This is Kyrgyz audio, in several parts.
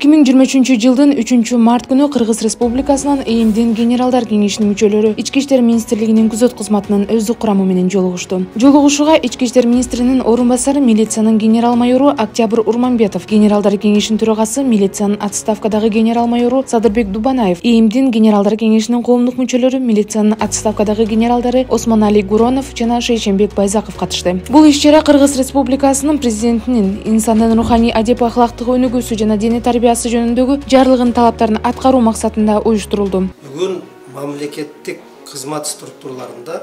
2023-жылдын 3-март күнү Кыргыз Республикасынын ИИМдин генералдар кеңешинин мүчөлөрү Ички иштер министрлигинин күзөт кызматынын өздүк курамы менен жолугушту. Жолугушууга Ички иштер министринин орун басары милициянын генерал-майору Октябрь Урманбетов, генералдар кеңешинин төрагасы милициянын отставкадагы генерал-майору Садырбек Дубанаев, ИИМдин генералдар кеңешинин коомдук мүчөлөрү милициянын отставкадагы генералдары Осмонали Гуронов жана Шейшенбек Байзаков катышты. Бул иш-чара Кыргыз Республикасынын президентинин инсандын руханий адеп ахлактык өнүгүүсү жана дене тарбиясы жөнүндөгү жарлыгынын талаптарын аткаруу максатында уюштурулду. Бүгүн мамлекеттик кызмат структураларында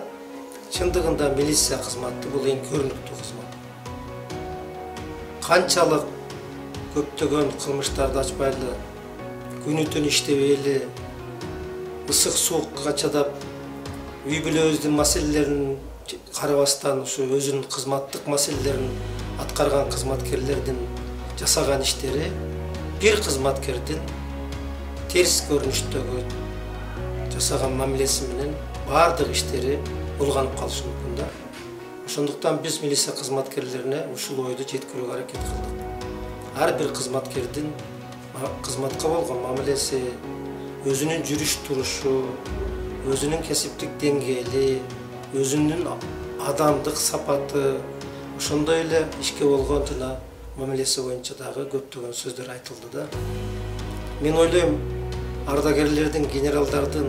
чындыгында милиция кызматы бул эң көрүнүктүү кызмат. Канчалык көптөгөн кылмыштарды ачпайлы, күнү-түн иштебейли, ысык суукка чыдап, үй бүлөбүздүн маселелерин карабастан ушу өзүнүн кызматтык маселелерин аткарган кызматкерлердин жасаган иштери бир кызматкердин терс көрүнүштөгү жасаган мамилеси менен баардык иштери булганып калышы мүмкүн да. Ошондуктан биз милиция кызматкерлерине ушул ойду жеткирүүгө аракет кылдык. Ар бир кызматкердин кызматка болгон мамилеси, өзүнүн жүрүш турушу, өзүнүн кесиптик деңгээли, өзүнүн адамдык сапаты, ошондой эле ишке болгон жана мамилеси боюнча дагы көптөгөн сөздөр айтылды да. Мен ойлойм, ардагерлердин, генералдардын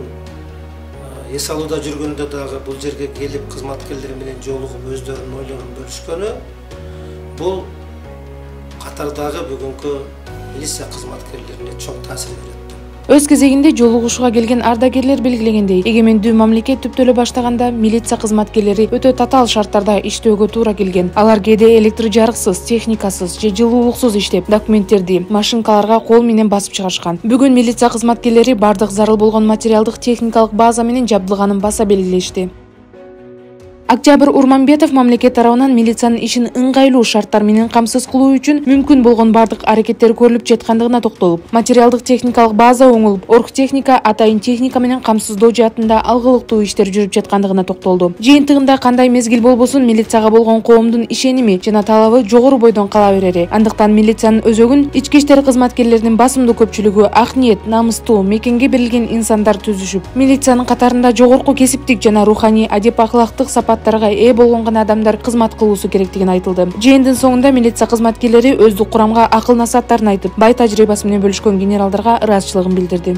эс алууда жүргөндө дагы бул жерге келип кызматкерлер менен жолугуп өздөрүнүн ойлорун бөлүшкөнү бул катардагы бүгүнкү милиция кызматкерлерине чоң таасир берет. Өз кезегинде жолугушууга келген ардагерлер белгилегендей, эгемендүү мамлекет түптөлө баштаганда милиция кызматкерлери өтө татаал шарттарда иштөөгө туура келген. Алар кээде электр жарыксыз, техникасыз же жылуулуксуз иштеп, документтерди машинкаларга кол менен басып чыгарышкан. Бүгүн милиция кызматкерлери бардык зарыл болгон материалдык техникалык база менен жабдылганын баса белгилешти. Октябрь Урманбетов мамлекет тарабынан милициянын ишин ыңгайлуу шарттар менен камсыз кылуу үчүн мүмкүн болгон бардык аракеттер көрүлүп жаткандыгына токтолуп, материалдык техникалык база оңолуп, оргтехника, атайын техника менен камсыздоо жаатында алгылыктуу иштер жүрүп жаткандыгына токтолду. Жыйынтыгында кандай мезгил болбосун милицияга болгон коомдун ишеними жана талабы жогору бойдон кала берери. Андыктан милициянын өзөгүн ички иштер кызматкерлеринин басымдуу көпчүлүгү ак ниет, намыстуу, мекенге берилген инсандар түзүшүп, милициянын катарында жогорку кесиптик жана руханий адеп ахлактык сапаттарга ээ болгон гана адамдар кызмат кылуусу керектигин айтылды. Жыйындын соңунда милиция кызматкерлери өздүк курамга акыл насааттарын айтып, бай тажрыйбасы менен бөлүшкөн генералдарга ыраазычылыгын билдирди.